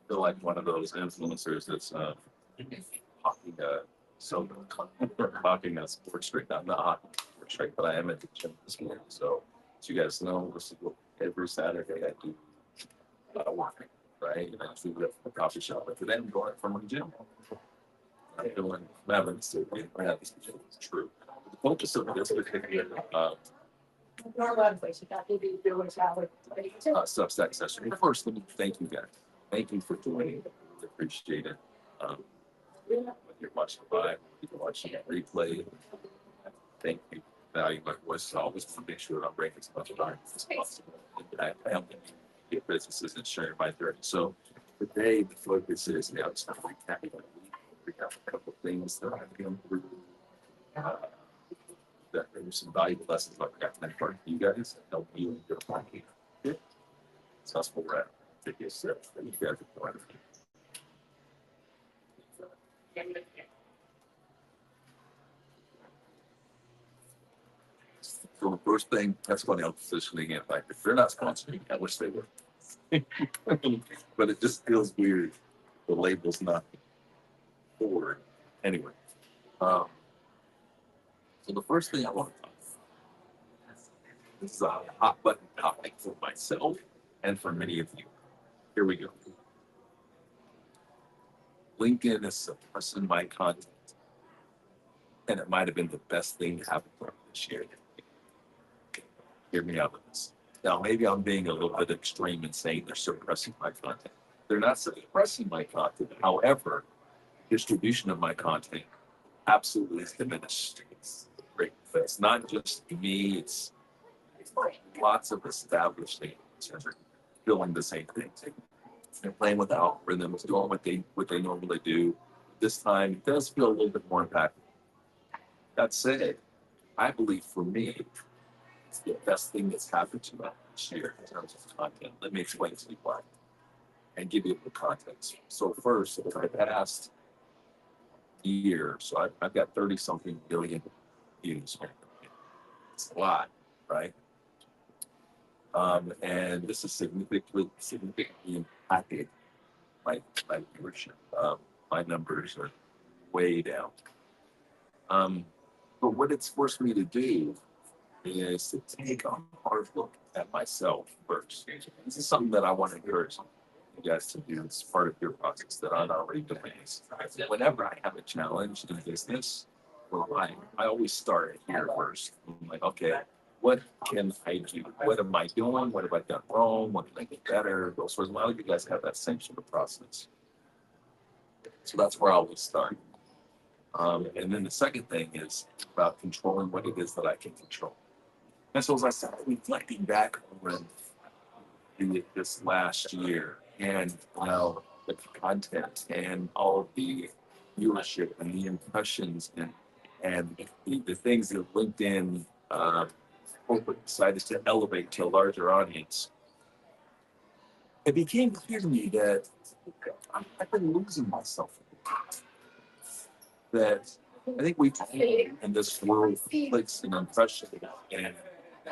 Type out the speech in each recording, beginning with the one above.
feel like one of those influencers that's talking so talking a sports drink. I'm not hockey sports drink, but I am at the gym this morning. So as you guys know, this is every Saturday I do work, right? And I do it at the coffee shop. But today I'm going from my gym. I'm doing Mavericks. So I have this is true. The focus of this particular Substack session. First, let me thank you guys. Thank you for joining. I appreciate it. When you're watching live, you're watching a replay. Thank you. Value my voice always to make sure that I'm bringing as much value as possible. And I help get businesses and sharing my journey. So today, the focus is now it's not recapping my week. Recap a couple of things that I've gone through. Uh, that there were some valuable lessons about that part of you guys that help you in your planning. So that's what we're at. Take a step that you guys are going. So the first thing, that's funny, I'm positioning it like if they're not sponsoring, I wish they were. But it just feels weird. The label's not forward. Anyway, um, so the first thing I want to talk about, this is a hot button topic for myself and for many of you. Here we go. LinkedIn is suppressing my content, and it might have been the best thing to happen for me this year. Hear me out with this. Now, maybe I'm being a little bit extreme in saying they're suppressing my content. They're not suppressing my content. However, distribution of my content absolutely is diminished. It's great. It's not just me, it's lots of established things doing the same things. They're playing with algorithms, doing what they normally do. This time it does feel a little bit more impactful. That said, I believe for me, it's the best thing that's happened to me this year in terms of content. Let me explain to you why and give you the context. So first, over the past year, so I've got 30 something billion views. It's a lot, right? And this is significantly impacted my viewership. My numbers are way down. But what it's forced me to do is to take a hard look at myself first. This is something that I want to encourage you guys to do as part of your process that I'm already doing. Whenever I have a challenge in business, well, I always start here first. I'm like, okay, what can I do? What am I doing? What have I done wrong? What can I get better? Those sorts of, a lot of you guys have that same sort of process. So that's where I always start. And then the second thing is about controlling what it is that I can control. And so as I started reflecting back on this last year and the content and all of the viewership and the impressions and the things that LinkedIn decided to elevate to a larger audience, it became clear to me that I've been losing myself. That I think we in this world clicks and impression and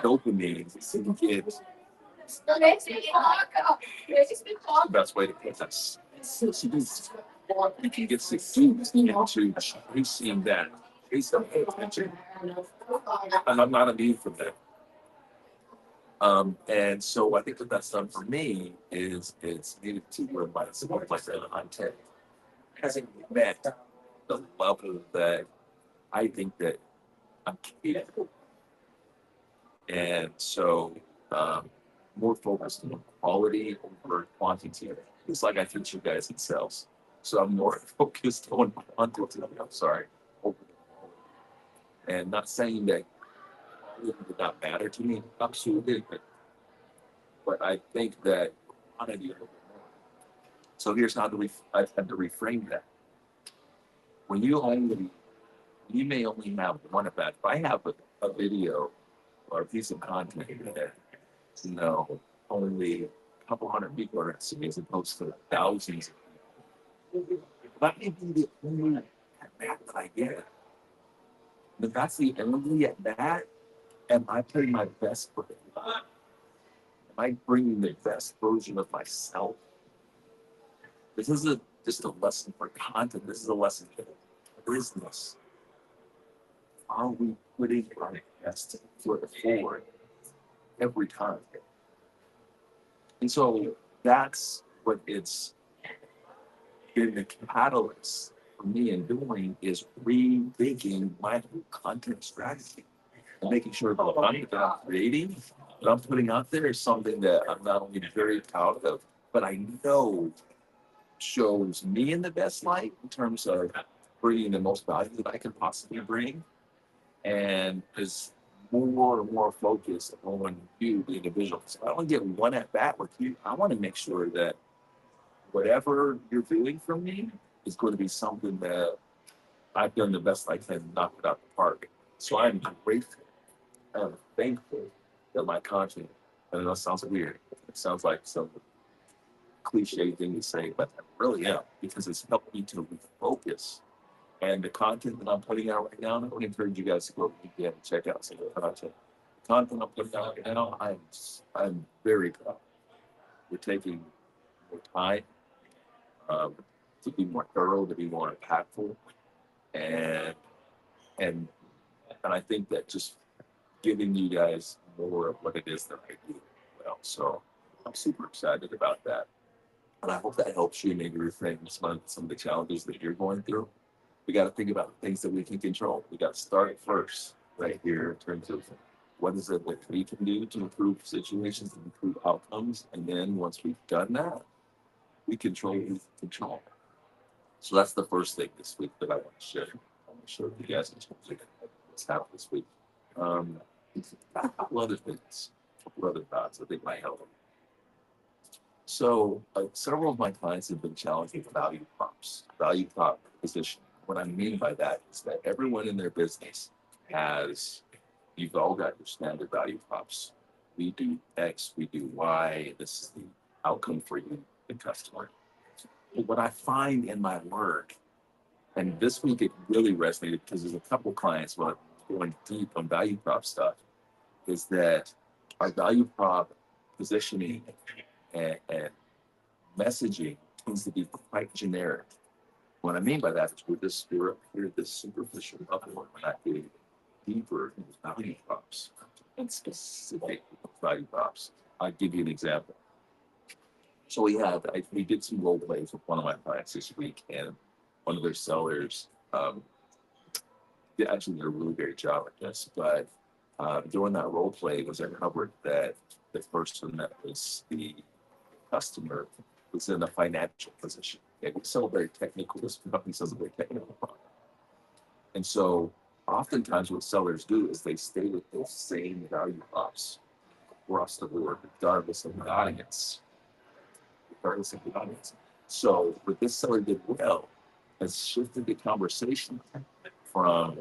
dopamine get the best way to put this. You can get seduced into chasing that, chasing attention, and I'm not immune from that. And so I think what that's done for me is it's needed to where my support like that content hasn't met the level that I think that I'm capable. And so more focused on quality over quantity. It's like I teach you guys in sales. So I'm more focused on quantity. I'm sorry. And not saying that it did not matter to me. Absolutely. But I think that quantity a little bit more. So here's how I had to reframe that. When you may only have one of that. If I have a video or a piece of content that only a couple hundred people are seeing as opposed to thousands of people. That may be the only at bat that I get. And if that's the only at bat, am I putting my best foot in? Am I bringing the best version of myself? This isn't just a lesson for content. This is a lesson for business. Are we putting our best foot forward every time? And so that's what it's been the catalyst for me in doing is rethinking my content strategy and making sure that the content that I'm creating, that I'm putting out there is something that I'm not only very proud of, but I know shows me in the best light in terms of bringing the most value that I can possibly bring and is more and more focused on you, the individual. So I don't get one at bat with you. I want to make sure that whatever you're doing for me is going to be something that I've done the best I can to knock it out the park. So I'm grateful. I'm thankful that my content, and I know it sounds weird. It sounds like some cliche thing to say, but I really am because it's helped me to refocus. And the content that I'm putting out right now, and I would encourage you guys to go again and check out some of the content. The content I'm putting out right now, I'm very proud. We're taking more time um, to be more thorough, to be more impactful, and and and I think that just giving you guys more of what it is that I do well. So I'm super excited about that. And I hope that helps you maybe reframe some of the challenges that you're going through. We got to think about the things that we can control. We got to start first right here in terms of what is it that we can do to improve situations and improve outcomes. And then once we've done that, we control what we can control. So that's the first thing this week that I want to share. I want to share with you guys in terms of what's happened this week. Um, a couple other things, a couple other thoughts I think might help. So several of my clients have been challenging value props, value prop position. What I mean by that is that everyone in their business has, you've all got your standard value props. We do X, we do Y. This is the outcome for you, the customer. But what I find in my work, and this week it really resonated because there's a couple clients who are going deep on value prop stuff, is that our value prop positioning and messaging tends to be quite generic. What I mean by that is we're up here at this superficial level. We're not getting deeper in value props and specific value props. I'll give you an example. So we did some role plays with one of my clients this week, and one of their sellers, they actually did a really great job at this. But during that role play, it was uncovered that the person that was the customer was in a financial position. And we sell very technical, this company sells a very technical product. And so oftentimes what sellers do is they stay with those same value props across the board, regardless of the audience. Regardless of the audience. So what this seller did well has shifted the conversation from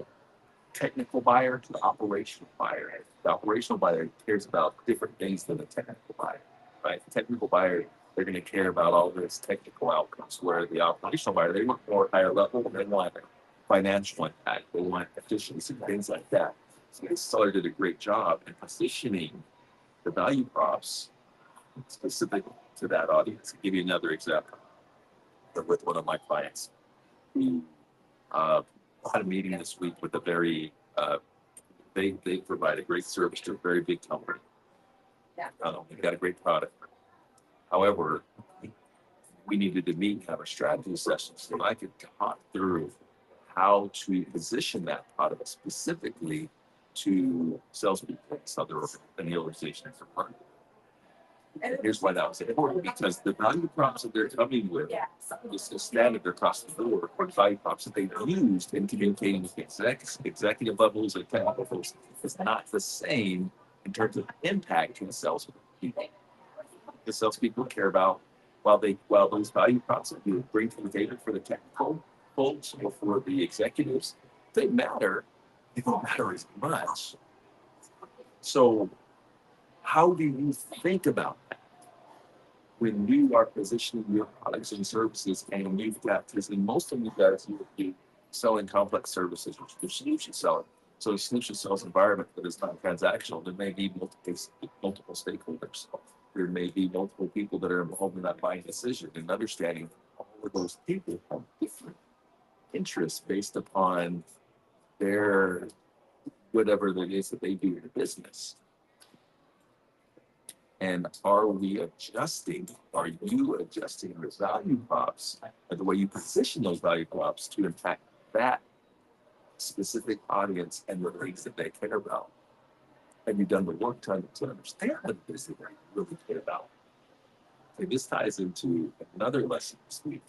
technical buyer to the operational buyer. The operational buyer cares about different things than the technical buyer, right? The technical buyer, they're going to care about all this technical outcomes, where the operational buyer, they want more higher level, they want financial impact, they want efficiency, things like that. So this seller did a great job in positioning the value props specific to that audience. I'll give you another example with one of my clients who had a meeting this week with a very they provide a great service to a very big company. They've got a great product. However, we needed to meet and have a strategy session so that I could talk through how to position that product specifically to salespeople in the organization as a partner. And here's why that was important, because the value props that they're coming with is the standard across the board, or the value props that they've used in communicating with executive levels and technical folks is not the same in terms of impact to the salespeople. The salespeople care about while those value props that you bring to the table for the technical folks or for the executives, they matter. They don't matter as much. So how do you think about that when you are positioning your products and services and you've got, because in most of you guys, you would be selling complex services or you're solution selling. So a solution sales environment that is not transactional, there may be multiple stakeholders. There may be multiple people that are involved in that buying decision and understanding of those people have different interests based upon their whatever it is that they do in the business. And are we adjusting? Are you adjusting your value props and the way you position those value props to impact that specific audience and the things that they care about? Have you done the work to understand what it is that they really care about? And this ties into another lesson this week.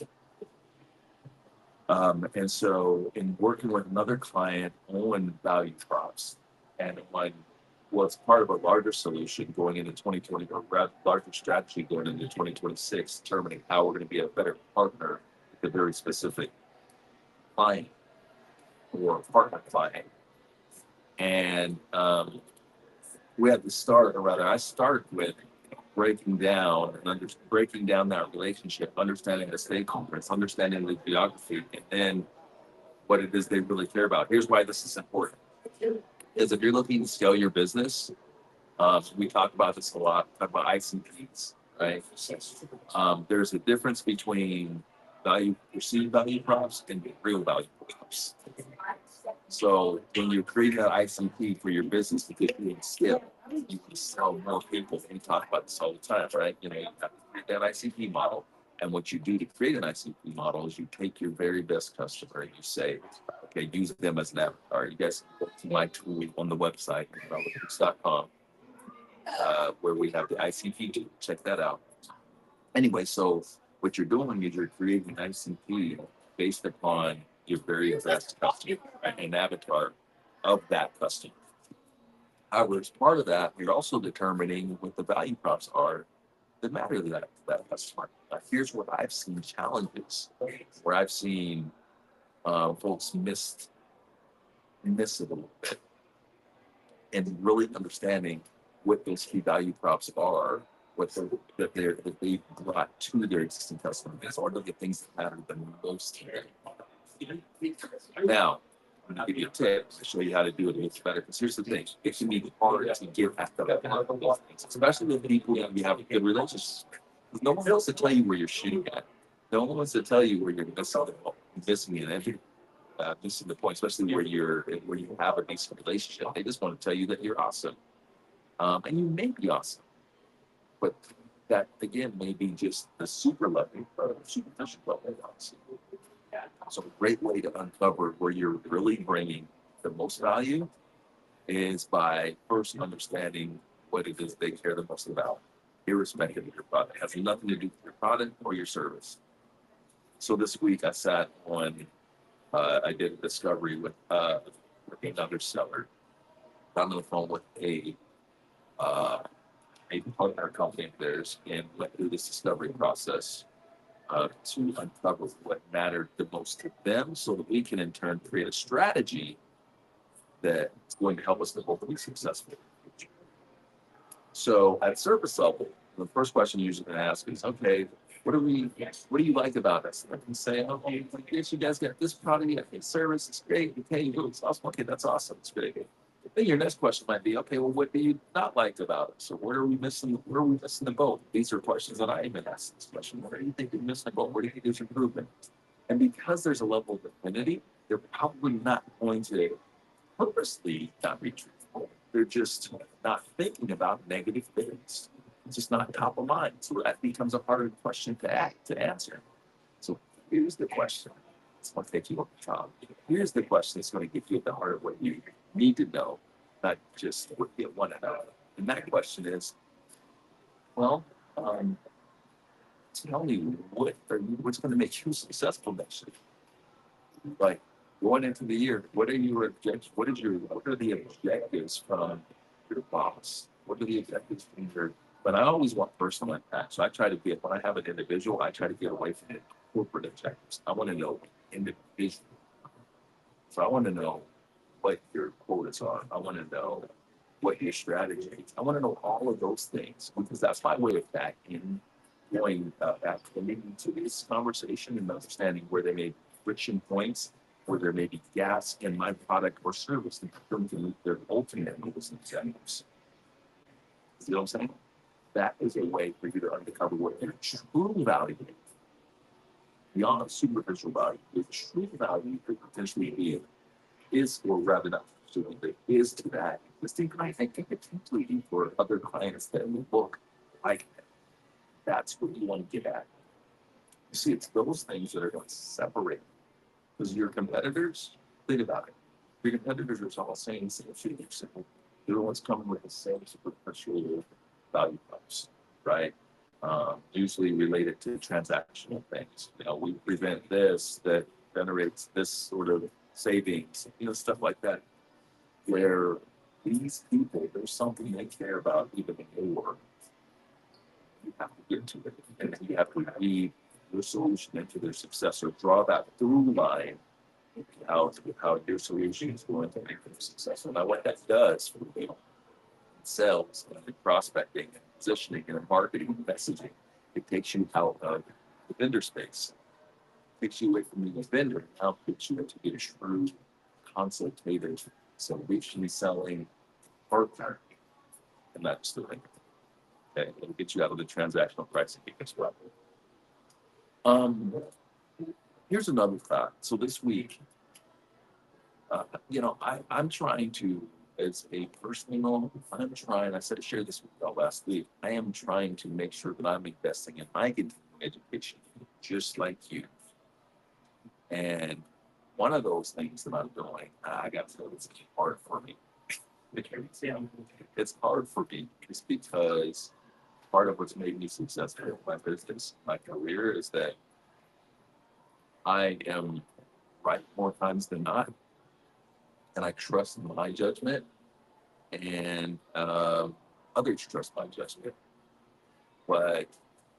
And so, in working with another client on value props and on what's part of a larger solution going into 2020 or larger strategy going into 2026, determining how we're going to be a better partner with a very specific client or partner client. And we had to start, or rather, I started with breaking down that relationship, understanding the stakeholders, understanding the geography, and then what it is they really care about. Here's why this is important. Because if you're looking to scale your business, we talk about this a lot, talk about ICPs, right? There's a difference between perceived value props and real value props. So when you're creating that ICP for your business to get you scale, you can sell more people. We talk about this all the time, right? You have to create that ICP model. And what you do to create an ICP model is you take your very best customer and you say, okay, use them as an avatar. You guys can go to my tool on the website, ronnellrichards.com, where we have the ICP tool. Check that out. Anyway, so what you're doing is you're creating an ICP based upon your very best customer, right? An avatar of that customer. However, as part of that, you're also determining what the value props are that matter to that customer. Here's where I've seen challenges, where I've seen folks miss it a little bit, and really understanding what those key value props are, that they brought to their existing customer base, or the things that matter the most to them. Now, I'm going to give you a tip to show you how to do it a little better. Because here's the thing: it can be hard to get after that, especially with people that you have a good relationship. No one else to tell you where you're shooting at. No one wants to tell you where you're missing it. Missing the point, especially where you have a decent relationship. They just want to tell you that you're awesome, and you may be awesome, but that again may be just the super level or superficial level of awesome. So a great way to uncover where you're really bringing the most value is by first understanding what it is they care the most about, irrespective of your product. It has nothing to do with your product or your service. So this week I did a discovery with another seller. Got on the phone with a partner company of theirs and went through this discovery process to uncover what mattered the most to them, so that we can in turn create a strategy that's going to help us to both be successful. So at surface level, the first question you're usually going to ask is, okay, what do you like about us? And I can say, okay, yes, you guys got this product, you got this service, it's great. Okay, it's awesome. Okay, that's awesome. It's great. Then your next question might be, okay, well, what do you not like about us? So where are we missing the boat? These are questions that I even ask this question. Where do you think you're missing the boat? Where do you think there's improvement? And because there's a level of affinity, they're probably not going to purposely not be truthful. They're just not thinking about negative things. It's just not top of mind. So that becomes a harder question to answer. So here's the question. It's going to take you a time. Here's the question that's going to get you at the heart of what you need to know, not just what you want to know. And that question is, well, tell me what's going to make you successful next year? Like going into the year, what are your objectives? What are the objectives from your boss? What are the objectives from your? But I always want personal impact. So I try to when I have an individual, I try to get away from the corporate objectives. I want to know individual. So I want to know what your quotas are. I want to know what your strategy is. I want to know all of those things, because that's my way of going back into this conversation and understanding where there may be friction points, where there may be gaps in my product or service in terms of their ultimate goals and objectives. You know what I'm saying? That is a way for you to uncover what your true value is. beyond superficial value. The true value could potentially be is, or rather not, assuming there is to that existing client, I think potentially be for other clients that will look like that. That's what you want to get at. You see, it's those things that are going to separate. Because your competitors, think about it. Your competitors are all saying the same thing. Everyone's coming with the same superficial value props, right? Usually related to transactional things. We prevent this that generates this sort of savings, stuff like that. Where these people, there's something they care about even more. You have to get to it, and you have to weave your solution into their success or draw that through line how your solution is going to make them successful. Now, what that does for sales and prospecting and positioning and marketing and messaging, it takes you out of the vendor space, it takes you away from being a vendor, and now puts you into a true consultative, solution selling partner, and that's the thing. Okay, it'll get you out of the transactional pricing as well. Um, Here's another thought. So this week, I'm trying to, as a personal, I said I shared this with y'all last week. I am trying to make sure that I'm investing in my continuing education, just like you. And one of those things that I'm doing, I got to tell you, it's hard for me. It's hard for me just because part of what's made me successful in my business, my career, is that I am right more times than not, and I trust my judgment, and others trust my judgment. But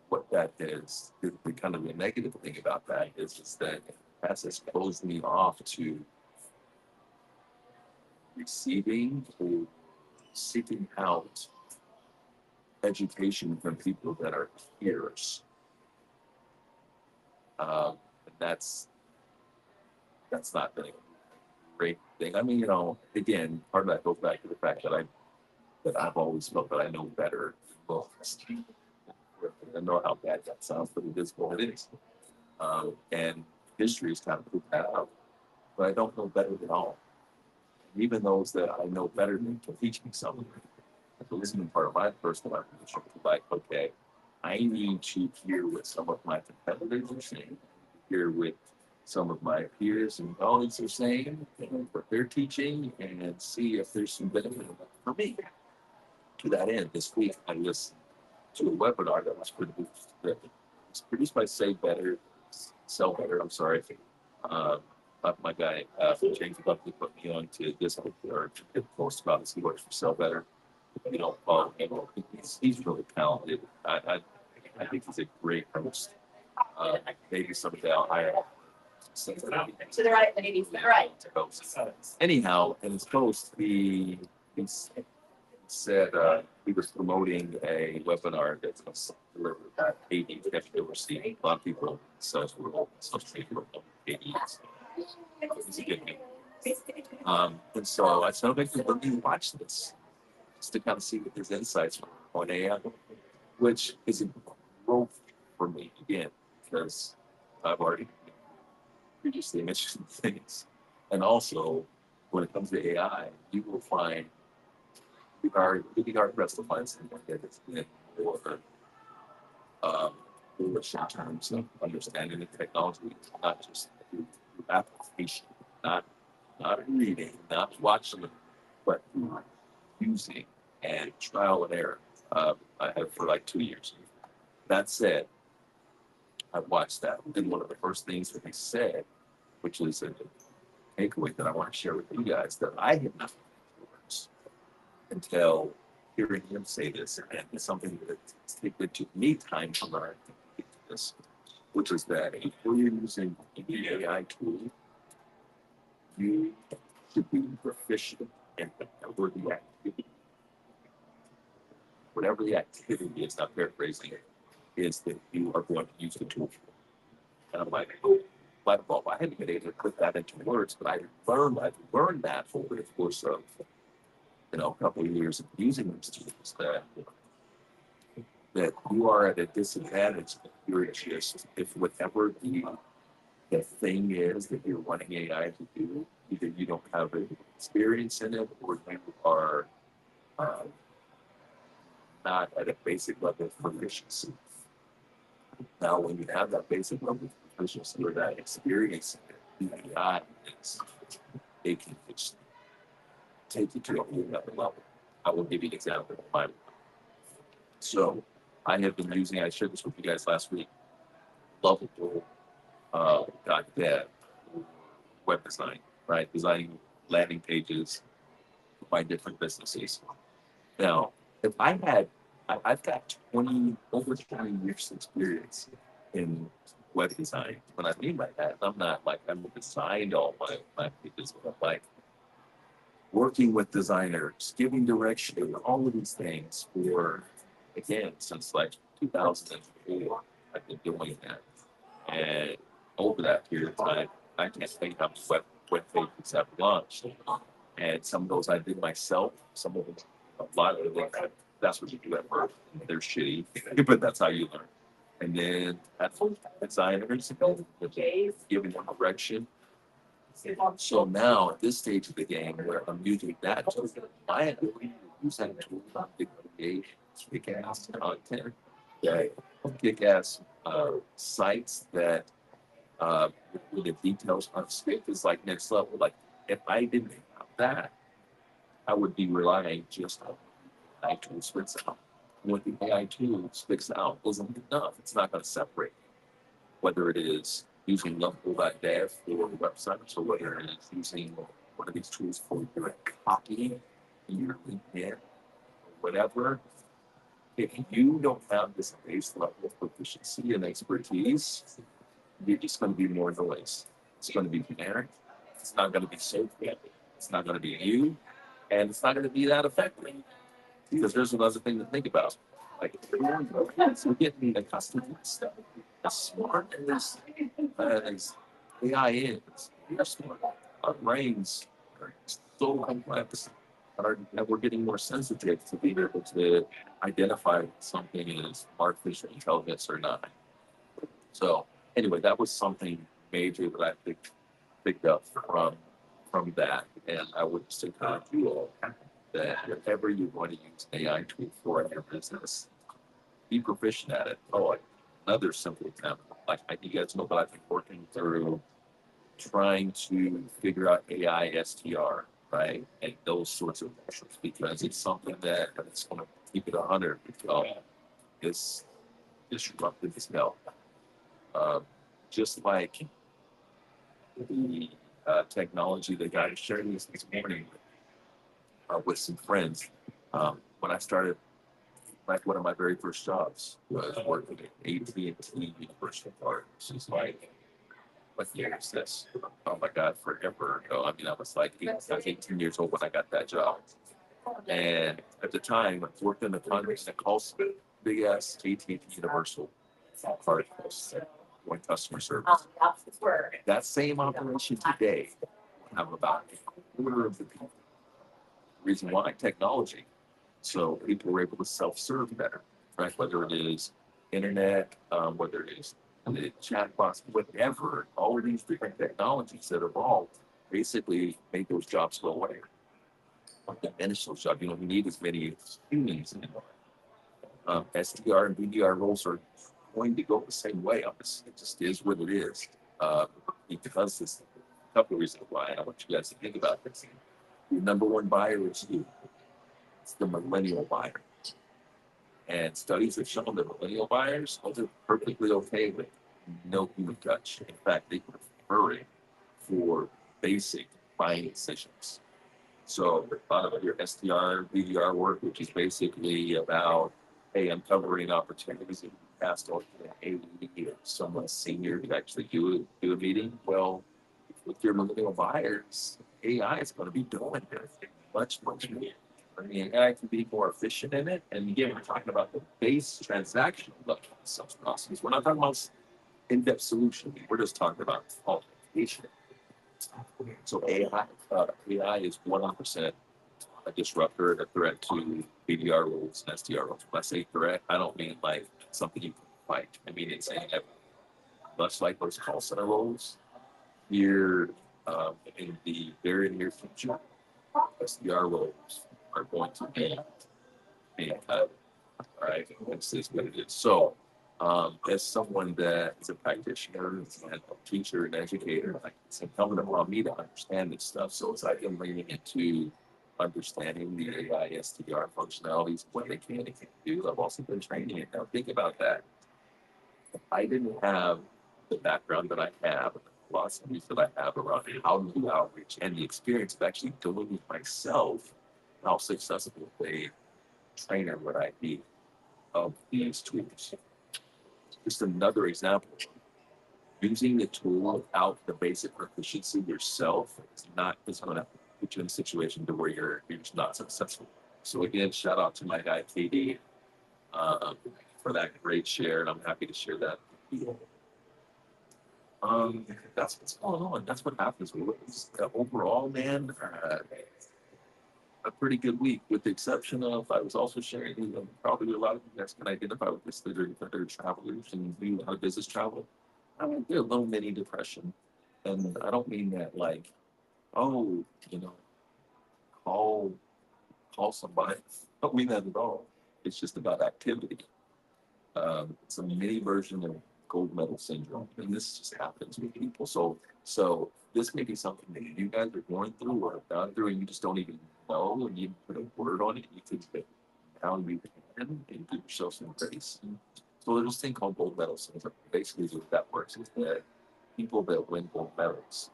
what that is, the kind of the negative thing about that is that has exposed me off to receiving or seeking out education from people that are peers. And that's not been a great thing. I mean, again, part of that goes back to the fact that I've always felt that I know better. Well, I know how bad that sounds, but it is what it is. And history has kind of proved that out. But I don't know better than all. And even those that I know better than can teach me something. So this is part of my personal evolution. Like, okay, I need to hear what some of my competitors are saying, hear what some of my peers and colleagues are saying, and what they're teaching, and see if there's some benefit for me. To that end, this week I listened to a webinar that was produced by Say Better, Sell Better. I'm sorry, my guy James Buckley put me on to this or to post about this. He works for Sell Better. If you don't follow him, he's really talented. I think he's a great host. Maybe someday I'll hire him. To the right, ladies. Right. Anyhow, in his post, he said he was promoting a webinar that's going to deliver at ADs. Have you ever seen a lot of people sales world, social media world, ADs? It's a good name. And so I said, okay, let me watch this just to kind of see what his insights on AI, which is a growth for me again, because I've already previously mentioned things. And also, when it comes to AI, you will find you'd be hard pressed to find someone that has been foolish in terms of understanding the technology, not just through application, not reading, not watching, but using and trial and error. I have for like 2 years. That said, I watched that, and one of the first things that he said, which is a takeaway that I want to share with you guys, that I had not until hearing him say this, and it's something that took me time to learn this, which is that if you're using any AI tool, you should be proficient in whatever the activity is, not paraphrasing it, is that you are going to use the tool. And I'm like, oh, light bulb. I hadn't been able to put that into words, but I've learned that over the course of a couple of years of using those tools. That that you are at a disadvantage if you're just, if whatever the thing is that you're wanting AI to do, either you don't have experience in it or you are uh, not at a basic level of proficiency. Now, when you have that basic level of proficiency or that experience in it, the AI is, it can just take you to a whole other level. I will give you an example of mine. So I have been using, I shared this with you guys last week, Lovable .dev web design, right? Designing landing pages for my different businesses. Now, if I had, I've got 20, over 20 years experience in web design. When I mean by that, I'm not like I'm designed all my pages, but I'm like working with designers, giving direction, all of these things for, again, since like 2004, I've been doing that. And over that period of time, I can't think how many web pages I've launched. And some of those I did myself, some of them, a lot of them, that's what you do at first. They're shitty, but that's how you learn. And then at full designers, giving them direction. So now at this stage of the game where I'm using that tool, my ability to use that tool to create kick-ass content, that kick-ass sites that with the details on script is like next level. Like if I didn't have that, I would be relying just on AI tool spits out. What the AI tool spits out isn't enough. It's not going to separate whether it is using Lovable.dev for websites or whether it is using one of these tools for your copying your LinkedIn or whatever. If you don't have this base level of proficiency and expertise, you're just going to be more noise. It's going to be generic. It's not going to be so good. It's not going to be you, and it's not going to be that effective. Because there's another thing to think about. Like, we're getting accustomed to this stuff. As smart as AI is, we're smart. Our brains are so complex, and we're getting more sensitive to being able to identify something as artificial intelligence or not. So anyway, that was something major that I picked up from that, and I would just encourage you all that whatever you want to use AI tool for in your business, be proficient at it. Oh, like another simple example, like you guys know, but I've been working through trying to figure out AI STR, right, and those sorts of things because it's something that it's going to keep it 100. It's disruptive as hell. Uh, just like the technology that I shared this morning with some friends. When I started, like one of my very first jobs was working at AT&T Universal Park. She's like, what year is this? Oh my God, forever ago. I mean, I was 18 years old when I got that job. And at the time, I worked in the call center, big ass AT&T Universal Park doing customer service. That same operation today would have about a quarter of the people. Reason why technology. So people were able to self-serve better, right? Whether it is internet, whether it is the chatbots, whatever, all of these different technologies that evolved basically made those jobs go away. Diminish those jobs. You don't need as many humans anymore. SDR and BDR roles are going to go the same way. It just is what it is. Because there's a couple of reasons why, and I want you guys to think about this. The number one buyer is you. It's the millennial buyer. And studies have shown that millennial buyers are perfectly okay with no human touch. In fact, they prefer it for basic buying decisions. So a lot of your SDR, BDR work, which is basically about, hey, I'm covering opportunities and passed on to an AE or someone senior to actually do a meeting. Well, with your millennial buyers, AI is going to be doing it much more. I mean, AI can be more efficient in it. And again, we're talking about the base transactional level sales process. We're not talking about in-depth solution. We're just talking about automation. So AI is 100% a disruptor, a threat to BDR rules and SDR rules. When I say threat, I don't mean like something you can fight. I mean it's saying that much like those call center roles, here in the very near future, SDR roles are going to be being cut. All right, this is what it is. So, as someone that is a practitioner and a teacher and educator, like it's incumbent upon me to understand this stuff. So it's like I'm leaning into understanding the AI SDR functionalities, what they can and can't do. I've also been training it. Now think about that. If I didn't have the background that I have, and the philosophies that I have around how to do outreach and the experience of actually doing it myself, how successful a trainer would I be of these tools? Just another example. Using the tool without the basic proficiency yourself is going to put you in a situation to where you're just not successful. So again, shout out to my guy KD um, for that great share, and I'm happy to share that with you. That's what's going on. That's what happens. Overall, man, a pretty good week, with the exception of I was also sharing, probably a lot of you guys can identify with this that are travelers and do a lot of business travel. I went through a little mini depression. And I don't mean that like, oh, you know, call call somebody. I don't mean that at all. It's just about activity. It's a mini version of gold medal syndrome, and this just happens with people. So this may be something that you guys are going through or have gone through, and you just don't even know, and you put a word on it. You think that now you can and give yourself some grace. So there's this thing called gold medal syndrome. Basically, what that works is that people that win gold medals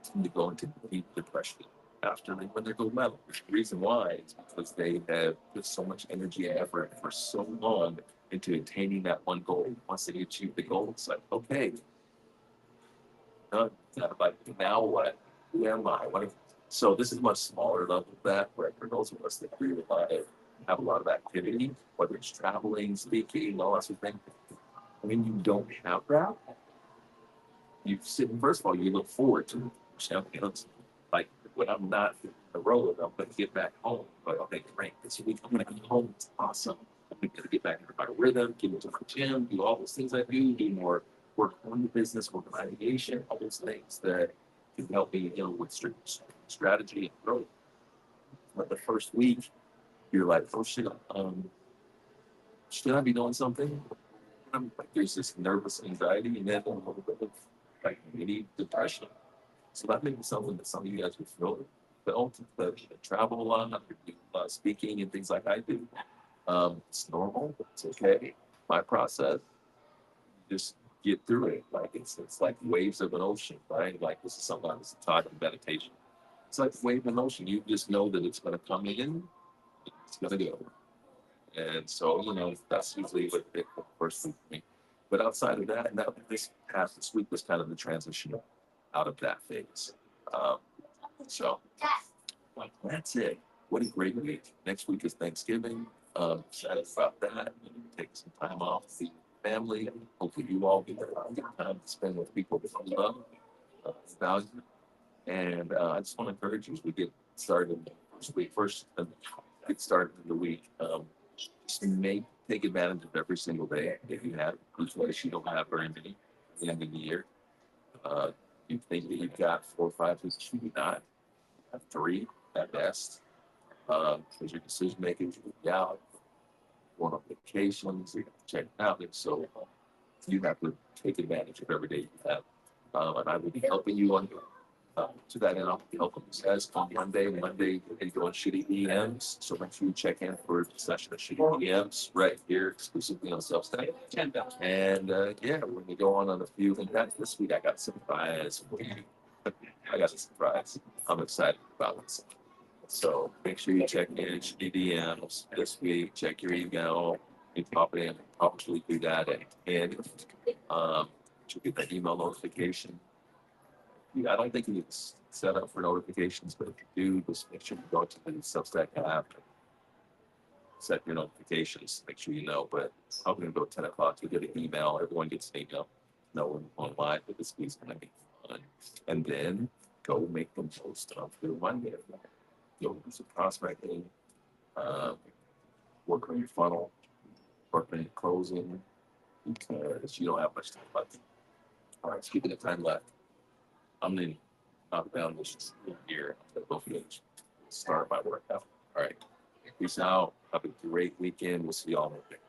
tend to go into deep depression after they win their gold medal. The reason why is because they have put so much energy and effort for so long into attaining that one goal. Once they achieve the goal, it's like, okay, done. Like, now what? Who am I? So this is much smaller level of that, where for those of us that really have a lot of activity, whether it's traveling, speaking, all that sort of thing. When you don't have that, you sit, first of all, you look forward to champions. Like when I'm not on the road, I'm going to get back home. But okay, great. This week I'm going to get home. It's awesome. I'm going to get back into my rhythm, get into the gym, do all those things I do more work on the business, work on ideation, all those things that can help me deal with strategy and growth. But the first week, you're like, oh shit, should I be doing something? Like, there's this nervous anxiety and then a little bit of like mini depression. So that may be something that some of you guys would felt that travel a lot, do speaking and things like I do. It's normal. It's okay. My process, just get through it. Like it's like waves of an ocean, right? Like this is something I was taught in meditation. It's like a wave of an ocean. You just know that it's going to come in, it's going to go. And so, that's usually what the first thing for me. But outside of that, this week was kind of the transition out of that phase. Um, so that's it. What a great week. Next week is Thanksgiving. Excited about that. Take some time off, see family. Hopefully you all get a good time to spend with people that you love, value. And I just want to encourage you as we get started first week, get started in the week. Just take advantage of every single day if you have. Usually you don't have very many at the end of the year. Uh, you think that you've got 4 or 5 weeks, you do not have 3 at best. Because your decision making is really out, going on vacations, you check out. And so you have to take advantage of every day you have. And I will be helping you on to that end. I'll be helping you guys on Monday. Monday, they go on shitty DMs. So make sure you check in for a session of shitty DMs right here exclusively on Substack. And yeah, we're going to go on a few. And that this week, I got a surprise for you. I got a surprise. I'm excited about this. So make sure you check in DMs this week. Check your email. You pop in, probably do that at 10. To get that email notification. Yeah, I don't think it's set up for notifications, but if you do, just make sure you go to the Substack app, set your notifications, make sure you know. But I'm going to go at 10 o'clock. You get an email. Everyone gets an email. No one online, but this week's going to be fun. And then go make them post on through Monday. You'll do some prospecting, um, work on your funnel, work on your closing, because you don't have much time left. All right, speaking of time left, I'm going to knock down this here. I'm going to go finish. Start my workout. All right. Peace out. Have a great weekend. We'll see y'all next.